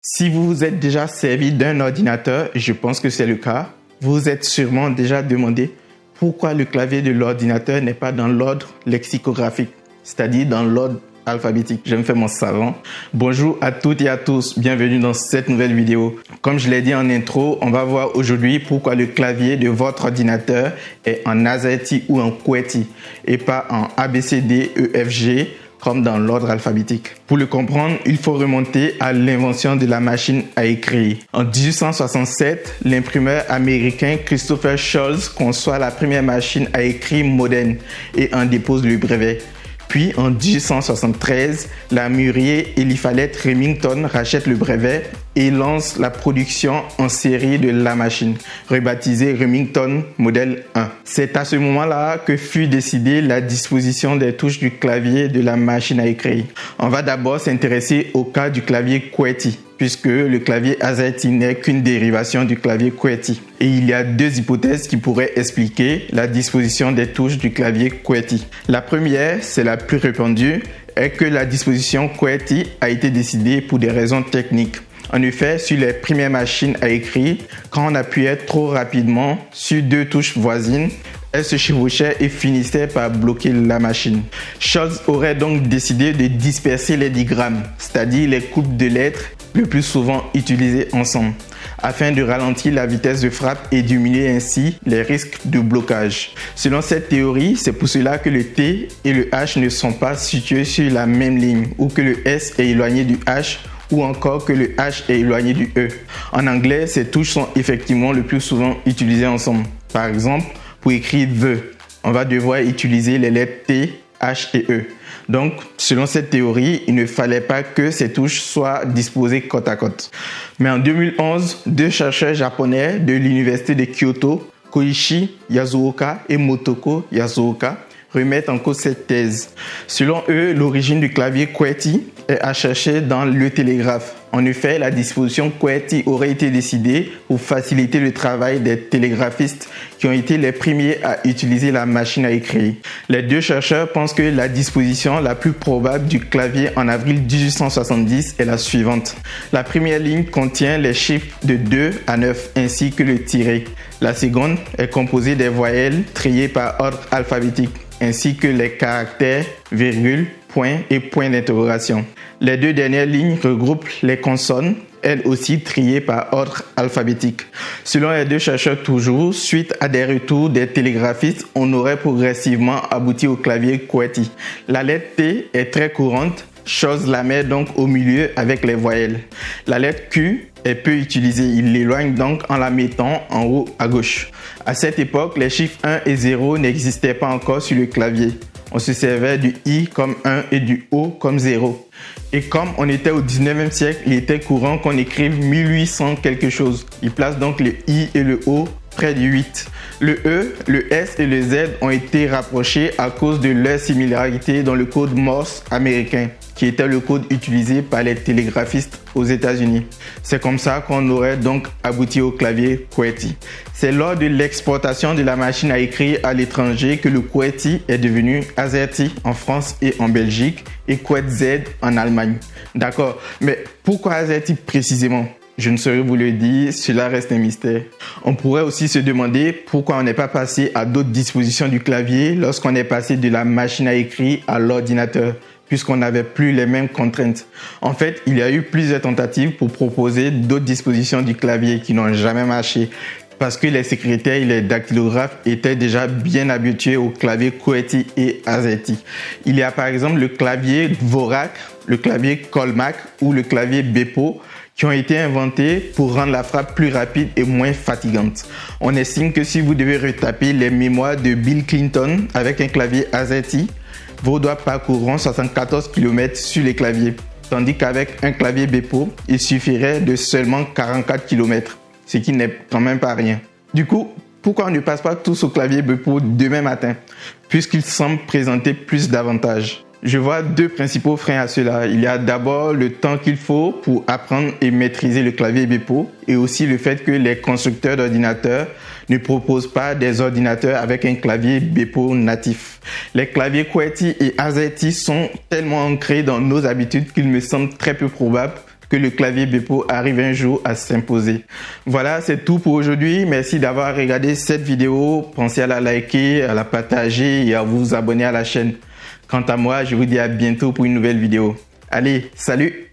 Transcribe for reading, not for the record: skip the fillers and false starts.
Si vous vous êtes déjà servi d'un ordinateur, je pense que c'est le cas, vous vous êtes sûrement déjà demandé pourquoi le clavier de l'ordinateur n'est pas dans l'ordre lexicographique, c'est-à-dire dans l'ordre alphabétique. Je me fais mon savant. Bonjour à toutes et à tous, bienvenue dans cette nouvelle vidéo. Comme je l'ai dit en intro, on va voir aujourd'hui pourquoi le clavier de votre ordinateur est en AZERTY ou en QWERTY et pas en ABCDEFG comme dans l'ordre alphabétique. Pour le comprendre, il faut remonter à l'invention de la machine à écrire. En 1867, l'imprimeur américain Christopher Scholz conçoit la première machine à écrire moderne et en dépose le brevet. Puis en 1873, l'armurier Eliphalet Remington rachète le brevet et lance la production en série de la machine, rebaptisée Remington Model 1. C'est à ce moment-là que fut décidée la disposition des touches du clavier de la machine à écrire. On va d'abord s'intéresser au cas du clavier QWERTY, puisque le clavier AZERTY n'est qu'une dérivation du clavier QWERTY. Et il y a deux hypothèses qui pourraient expliquer la disposition des touches du clavier QWERTY. La première, c'est la plus répandue, est que la disposition QWERTY a été décidée pour des raisons techniques. En effet, sur les premières machines à écrire, quand on appuyait trop rapidement sur deux touches voisines, elles se chevauchaient et finissaient par bloquer la machine. Scholz aurait donc décidé de disperser les digrammes, c'est-à-dire les coupes de lettres le plus souvent utilisées ensemble, afin de ralentir la vitesse de frappe et diminuer ainsi les risques de blocage. Selon cette théorie, c'est pour cela que le T et le H ne sont pas situés sur la même ligne, ou que le S est éloigné du H, ou encore que le H est éloigné du E. En anglais, ces touches sont effectivement le plus souvent utilisées ensemble. Par exemple, pour écrire the, on va devoir utiliser les lettres T, H et E. Donc, selon cette théorie, il ne fallait pas que ces touches soient disposées côte à côte. Mais en 2011, deux chercheurs japonais de l'université de Kyoto, Koichi Yasuoka et Motoko Yasuoka, remettent en cause cette thèse. Selon eux, l'origine du clavier QWERTY est à chercher dans le télégraphe. En effet, la disposition QWERTY aurait été décidée pour faciliter le travail des télégraphistes qui ont été les premiers à utiliser la machine à écrire. Les deux chercheurs pensent que la disposition la plus probable du clavier en avril 1870 est la suivante. La première ligne contient les chiffres de 2 à 9 ainsi que le tiret. La seconde est composée des voyelles triées par ordre alphabétique ainsi que les caractères, virgules, points et points d'interrogation. Les deux dernières lignes regroupent les consonnes, elles aussi triées par ordre alphabétique. Selon les deux chercheurs toujours, suite à des retours des télégraphistes, on aurait progressivement abouti au clavier QWERTY. La lettre T est très courante, Scholz la met donc au milieu avec les voyelles. La lettre Q est peu utilisée, il l'éloigne donc en la mettant en haut à gauche. À cette époque, les chiffres 1 et 0 n'existaient pas encore sur le clavier. On se servait du I comme 1 et du O comme 0. Et comme on était au 19e siècle, il était courant qu'on écrive 1800 quelque chose. Il place donc le I et le O près du 8. Le E, le S et le Z ont été rapprochés à cause de leur similarité dans le code Morse américain, qui était le code utilisé par les télégraphistes aux États-Unis. C'est comme ça qu'on aurait donc abouti au clavier QWERTY. C'est lors de l'exportation de la machine à écrire à l'étranger que le QWERTY est devenu AZERTY en France et en Belgique et QWERTZ en Allemagne. D'accord, mais pourquoi AZERTY précisément ? Je ne saurais vous le dire, cela reste un mystère. On pourrait aussi se demander pourquoi on n'est pas passé à d'autres dispositions du clavier lorsqu'on est passé de la machine à écrire à l'ordinateur, puisqu'on n'avait plus les mêmes contraintes. En fait, il y a eu plusieurs tentatives pour proposer d'autres dispositions du clavier qui n'ont jamais marché, parce que les secrétaires et les dactylographes étaient déjà bien habitués au clavier QWERTY et AZERTY. Il y a par exemple le clavier Dvorak, le clavier Colmac ou le clavier Bepo, qui ont été inventés pour rendre la frappe plus rapide et moins fatigante. On estime que si vous devez retaper les mémoires de Bill Clinton avec un clavier AZERTY, vos doigts parcourront 74 km sur les claviers, tandis qu'avec un clavier Bepo, il suffirait de seulement 44 km, ce qui n'est quand même pas rien. Du coup, pourquoi on ne passe pas tous au clavier Bepo demain matin, puisqu'il semble présenter plus d'avantages? Je vois deux principaux freins à cela. Il y a d'abord le temps qu'il faut pour apprendre et maîtriser le clavier Bepo et aussi le fait que les constructeurs d'ordinateurs ne proposent pas des ordinateurs avec un clavier Bepo natif. Les claviers QWERTY et AZERTY sont tellement ancrés dans nos habitudes qu'il me semble très peu probable que le clavier Bepo arrive un jour à s'imposer. Voilà, c'est tout pour aujourd'hui. Merci d'avoir regardé cette vidéo. Pensez à la liker, à la partager et à vous abonner à la chaîne. Quant à moi, je vous dis à bientôt pour une nouvelle vidéo. Allez, salut!